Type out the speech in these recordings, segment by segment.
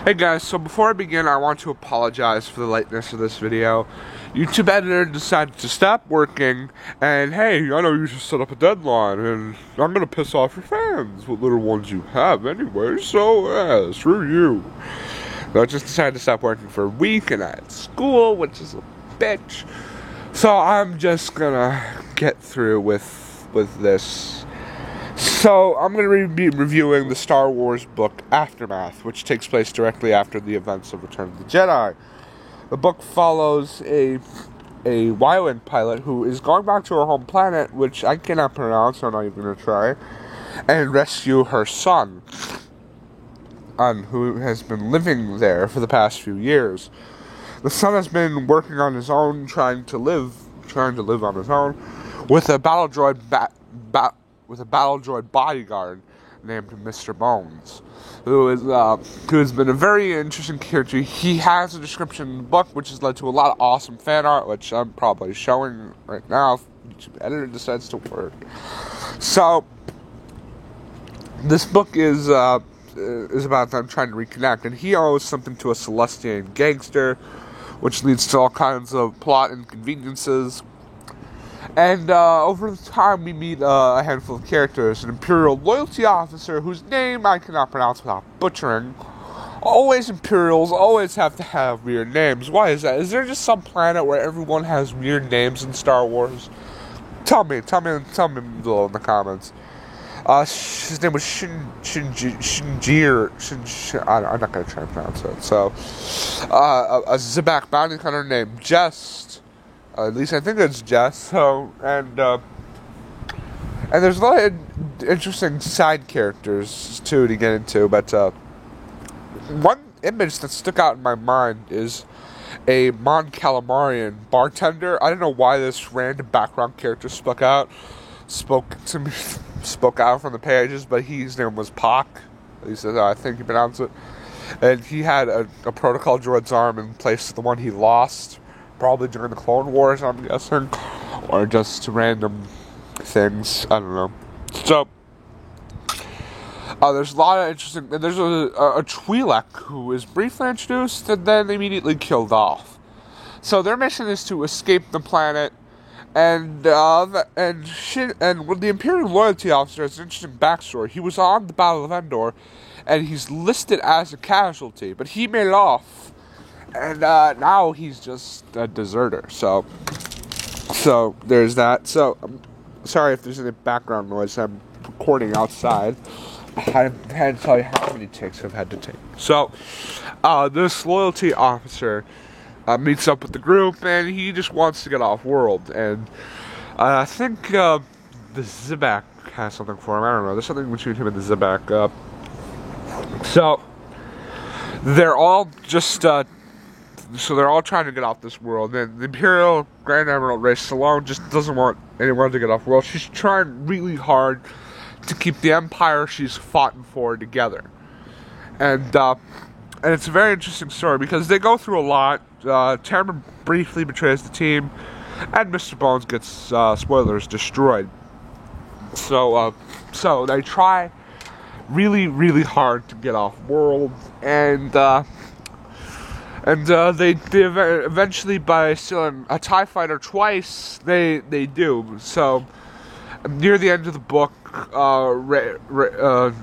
Hey guys, so before I begin, I want to apologize for the lateness of this video. YouTube editor decided to stop working, and hey, I know you just set up a deadline, and I'm gonna piss off your fans, what little ones you have anyway, so yeah, screw you. So I just decided to stop working for a week, and I had school, which is a bitch. So I'm just gonna get through with this. So, I'm going to be reviewing the Star Wars book Aftermath, which takes place directly after the events of Return of the Jedi. The book follows a Y-Wing pilot who is going back to her home planet, which I cannot pronounce, so I'm not even going to try, and rescue her son, who has been living there for the past few years. The son has been working on his own, trying to live on his own, with a battle droid bodyguard named Mr. Bones, who has been a very interesting character. He has a description in the book, which has led to a lot of awesome fan art, which I'm probably showing right now if YouTube editor decides to work. So, this book is about them trying to reconnect, and he owes something to a Celestian gangster, which leads to all kinds of plot inconveniences. And over time, we meet a handful of characters. An Imperial loyalty officer whose name I cannot pronounce without butchering. Always Imperials always have to have weird names. Why is that? Is there just some planet where everyone has weird names in Star Wars? Tell me below in the comments. His name was Shinjir. I'm not going to try and pronounce it. So, a Zabak bounty hunter named Jess. At least I think it's Jess. So, and there's a lot of interesting side characters too to get into. But one image that stuck out in my mind is a Mon Calamarian bartender. I don't know why this random background character spoke out from the pages, but his name was Pak. At least I think you pronounce it. And he had a protocol droid's arm in place of the one he lost. Probably during the Clone Wars, I'm guessing, or just random things. I don't know. So, there's a lot of interesting. And there's a Twi'lek who is briefly introduced and then immediately killed off. So their mission is to escape the planet, and with the Imperial loyalty officer has an interesting backstory. He was on the Battle of Endor, and he's listed as a casualty, but he made it off. And now he's just a deserter. So there's that. So sorry if there's any background noise. I'm recording outside. I had to tell you how many takes I've had to take. So this loyalty officer meets up with the group, and he just wants to get off world. And I think the Zabak has something for him. I don't know. There's something between him and the Zabak. So they're all just. So they're all trying to get off this world, and the Imperial Grand Admiral Rey Salone just doesn't want anyone to get off world. She's trying really hard to keep the Empire she's fought for together. And it's a very interesting story, because they go through a lot. Terran briefly betrays the team, and Mr. Bones gets, spoilers, destroyed. So they try really, really hard to get off world, and they eventually, by stealing a TIE fighter twice, they do. So, near the end of the book,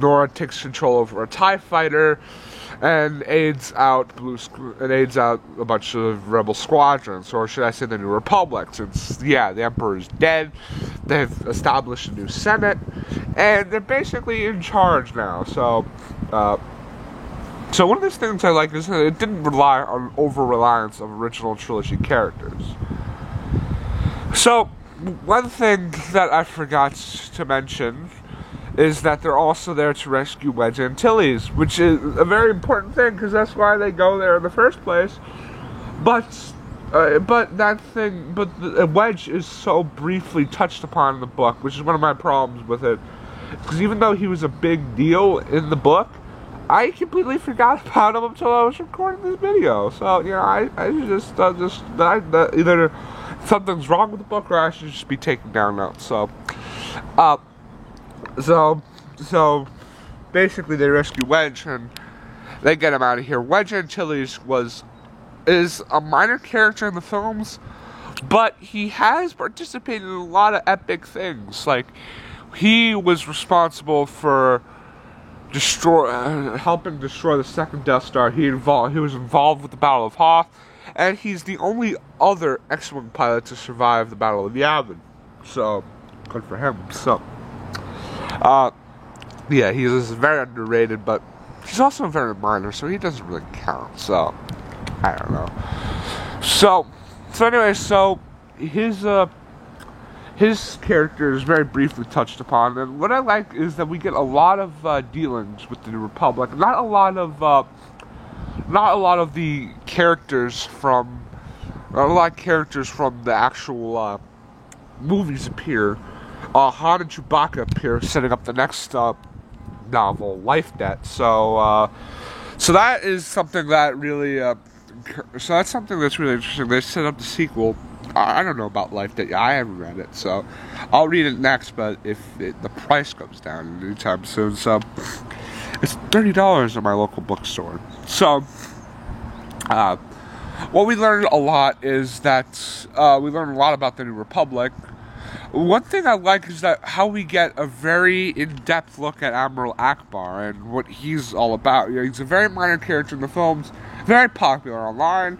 Nora takes control over a TIE fighter and aids out a bunch of rebel squadrons, or should I say the New Republic, since, the Emperor is dead. They've established a new Senate, and they're basically in charge now. So one of the things I like is that it didn't rely on over-reliance of original trilogy characters. So, one thing that I forgot to mention is that they're also there to rescue Wedge Antilles, which is a very important thing, because that's why they go there in the first place. But Wedge is so briefly touched upon in the book, which is one of my problems with it. Because even though he was a big deal in the book, I completely forgot about him until I was recording this video. So, I either something's wrong with the book, or I should just be taking down notes. So basically they rescue Wedge, and They get him out of here. Wedge Antilles is a minor character in the films, but he has participated in a lot of epic things. Like, he was responsible for helping destroy the second Death Star. He was involved with the Battle of Hoth, and he's the only other X-Wing pilot to survive the Battle of Yavin. So, good for him. So, yeah, he's very underrated, but he's also very minor, so he doesn't really count. So, I don't know. So anyway, his character is very briefly touched upon, and what I like is that we get a lot of dealings with the New Republic. Not a lot of the characters from the actual movies appear. Han and Chewbacca appear, setting up the next novel, Life Debt. So that is something that really. So that's something that's really interesting. They set up the sequel. I don't know about Life Debt. I haven't read it, so I'll read it next. But if the price comes down anytime soon, so it's $30 at my local bookstore. So, what we learned a lot is that we learned a lot about the New Republic. One thing I like is that how we get a very in-depth look at Admiral Akbar and what he's all about. You know, he's a very minor character in the films, very popular online,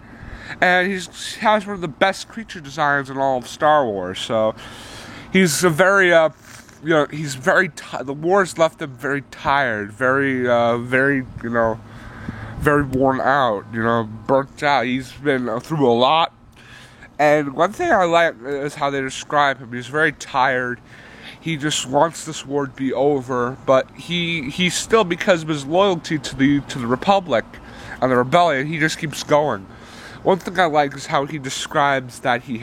and he has one of the best creature designs in all of Star Wars. So he's a very, he's very. The war's left him very tired, very, very worn out. Burnt out. He's been through a lot. And one thing I like is how they describe him. He's very tired. He just wants this war to be over, but he still, because of his loyalty to the Republic and the rebellion, he just keeps going. One thing I like is how he describes that he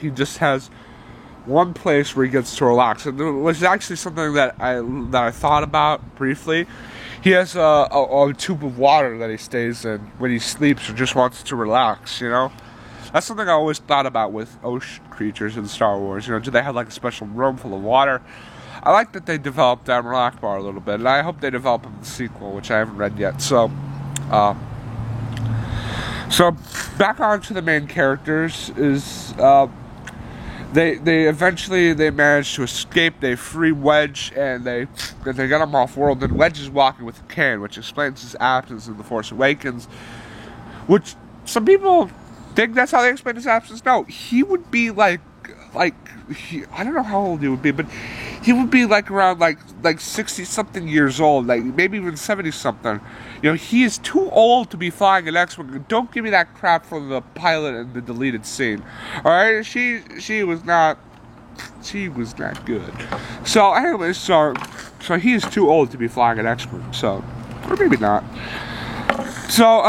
just has one place where he gets to relax, and it was actually something that I thought about briefly. He has a tube of water that he stays in when he sleeps or just wants to relax, That's something I always thought about with ocean creatures in Star Wars. Do they have like a special room full of water? I like that they developed Admiral Akbar a little bit, and I hope they develop him in the sequel, which I haven't read yet. So back on to the main characters is... They eventually manage to escape. They free Wedge and they get him off world. And Wedge is walking with a cane, which explains his absence in The Force Awakens. Which some people think that's how they explain his absence. No, he would be I don't know how old he would be, but he would be around 60-something years old, maybe even 70-something. He is too old to be flying an X-Wing. Don't give me that crap from the pilot in the deleted scene. Alright, she was not good. So anyway, so he is too old to be flying an X-Wing, so, or maybe not. So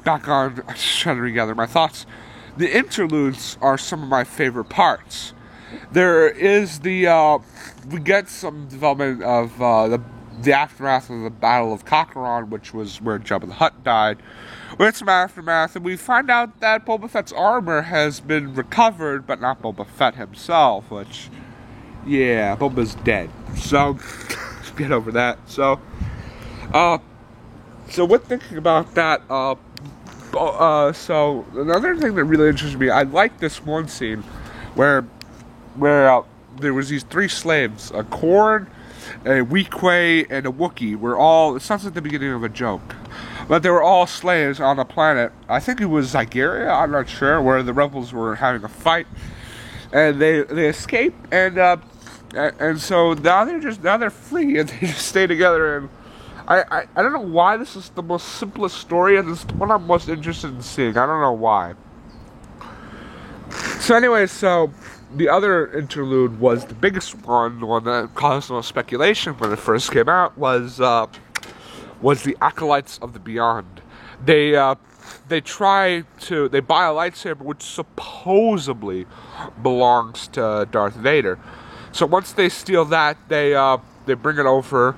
back on, I'm just trying to regather my thoughts. The interludes are some of my favorite parts. There is we get some development of the aftermath of the Battle of Kakarot, which was where Jabba the Hutt died. We get some aftermath, and we find out that Boba Fett's armor has been recovered, but not Boba Fett himself, which, yeah, Boba's dead. So, get over that. So with thinking about that, so another thing that really interested me, I like this one scene where there was these three slaves, a Korn, a Weequay, and a Wookiee. It sounds like the beginning of a joke, but they were all slaves on a planet. I think it was Zygeria, I'm not sure, where the rebels were having a fight, and they escape, and so now they're free, and they just stay together. And I don't know why this is the most simplest story, and it's the one I'm most interested in seeing. I don't know why. So anyway, the other interlude was the biggest one, the one that caused most speculation when it first came out, was the Acolytes of the Beyond. They buy a lightsaber which supposedly belongs to Darth Vader. So once they steal that, they bring it over,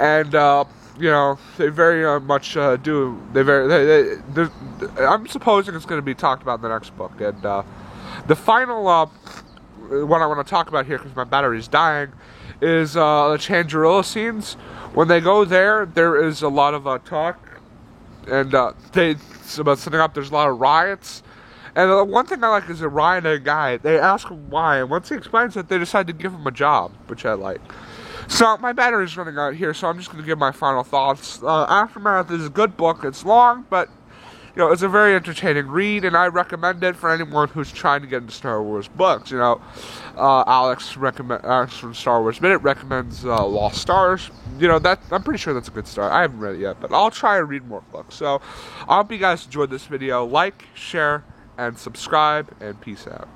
and they very much do. I'm supposing it's going to be talked about in the next book, and the final one I want to talk about here, because my battery is dying, is the Chandrila scenes. When they go there, there is a lot of talk, and it's about setting up. There's a lot of riots. And the one thing I like is a rioting guy. They ask him why, and once he explains it, they decide to give him a job, which I like. So, my battery's running out here, so I'm just going to give my final thoughts. Aftermath is a good book. It's long, but, it's a very entertaining read, and I recommend it for anyone who's trying to get into Star Wars books. Alex from Star Wars Minute recommends Lost Stars. I'm pretty sure that's a good start. I haven't read it yet, but I'll try to read more books. So, I hope you guys enjoyed this video. Like, share, and subscribe, and peace out.